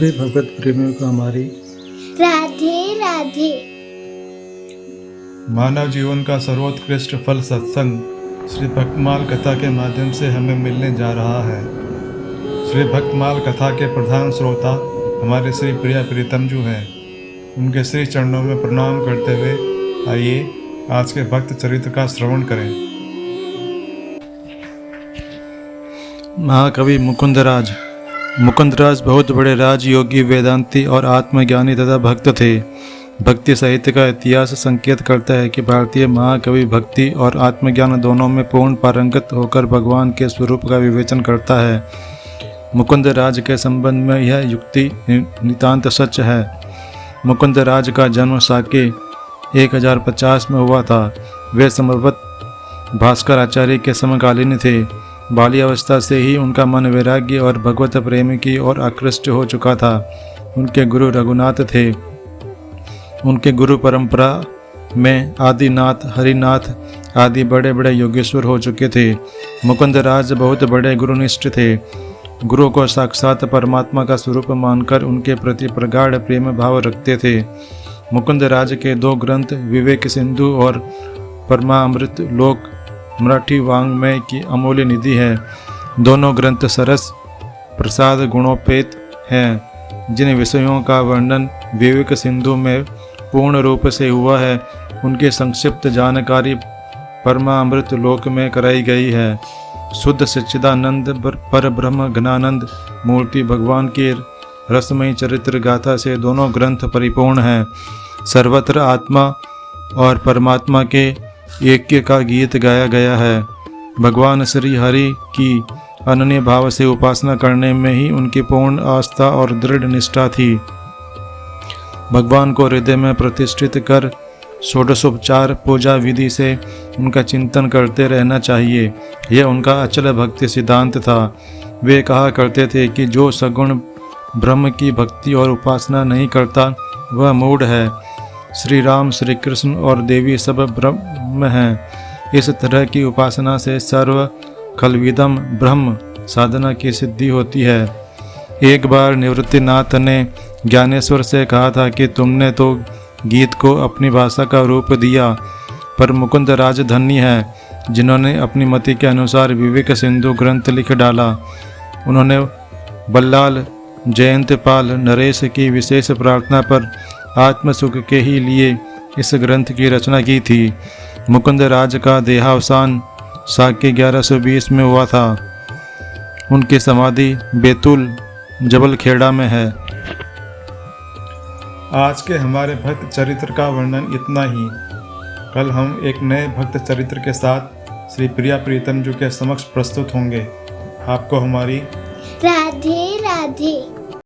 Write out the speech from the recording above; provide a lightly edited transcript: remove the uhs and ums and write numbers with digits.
सभी भगवत प्रेमियों को हमारी राधे राधे। मानव जीवन का सर्वोत्कृष्ट फल सत्संग श्री भक्तमाल कथा के माध्यम से हमें मिलने जा रहा है। श्री भक्तमाल कथा के प्रधान श्रोता हमारे श्री प्रिया प्रीतम जी हैं। उनके श्री चरणों में प्रणाम करते हुए आइए आज के भक्त चरित्र का श्रवण करें। महाकवि मुकुंदराज। मुकुंदराज बहुत बड़े राजयोगी, वेदांती और आत्मज्ञानी तथा भक्त थे। भक्ति साहित्य का इतिहास संकेत करता है कि भारतीय महाकवि भक्ति और आत्मज्ञान दोनों में पूर्ण पारंगत होकर भगवान के स्वरूप का विवेचन करता है। मुकुंदराज के संबंध में यह युक्ति नितांत सच है। मुकुंदराज का जन्म साके 1050 में हुआ था। वे संभवतः भास्कर आचार्य के समकालीन थे। बाल्यावस्था से ही उनका मन वैराग्य और भगवत प्रेम की ओर आकृष्ट हो चुका था। उनके गुरु रघुनाथ थे। उनके गुरु परंपरा में आदिनाथ, हरिनाथ आदि बड़े बड़े योगेश्वर हो चुके थे। मुकुंदराज बहुत बड़े गुरुनिष्ठ थे। गुरु को साक्षात परमात्मा का स्वरूप मानकर उनके प्रति प्रगाढ़ प्रेम भाव रखते थे। मुकुंदराज के दो ग्रंथ विवेक सिंधु और परमामृत लोक मराठी वाङ्मय की अमूल्य निधि है। दोनों ग्रंथ सरस प्रसाद गुणोपेत हैं। जिन विषयों का वर्णन विवेक सिंधु में पूर्ण रूप से हुआ है, उनकी संक्षिप्त जानकारी परमामृत लोक में कराई गई है। शुद्ध सच्चिदानंद पर ब्रह्म घनानंद मूर्ति भगवान की रसमयी चरित्र गाथा से दोनों ग्रंथ परिपूर्ण हैं। सर्वत्र आत्मा और परमात्मा के ऐक्य का गीत गाया गया है। भगवान श्री हरि की अनन्य भाव से उपासना करने में ही उनकी पूर्ण आस्था और दृढ़ निष्ठा थी। भगवान को हृदय में प्रतिष्ठित कर षोडशोपचार पूजा विधि से उनका चिंतन करते रहना चाहिए। यह उनका अचल भक्ति सिद्धांत था। वे कहा करते थे कि जो सगुण ब्रह्म की भक्ति और उपासना नहीं करता वह मूढ़ है। श्री राम, श्री कृष्ण और देवी सब ब्रह्म हैं। इस तरह की उपासना से सर्व खलविदम ब्रह्म साधना की सिद्धि होती है। एक बार निवृत्तिनाथ ने ज्ञानेश्वर से कहा था कि तुमने तो गीत को अपनी भाषा का रूप दिया, पर मुकुंदराज धन्य है जिन्होंने अपनी मति के अनुसार विवेक सिंधु ग्रंथ लिख डाला। उन्होंने बल्लाल, जयंतपाल, नरेश की विशेष प्रार्थना पर आत्मसुख के ही लिए इस ग्रंथ की रचना की थी। मुकुंदराज का देहावसान साके 1120 में हुआ था। उनकी समाधि बैतूल जबलखेड़ा में है। आज के हमारे भक्त चरित्र का वर्णन इतना ही। कल हम एक नए भक्त चरित्र के साथ श्री प्रिया प्रीतम जी के समक्ष प्रस्तुत होंगे। आपको हमारी राधे राधे।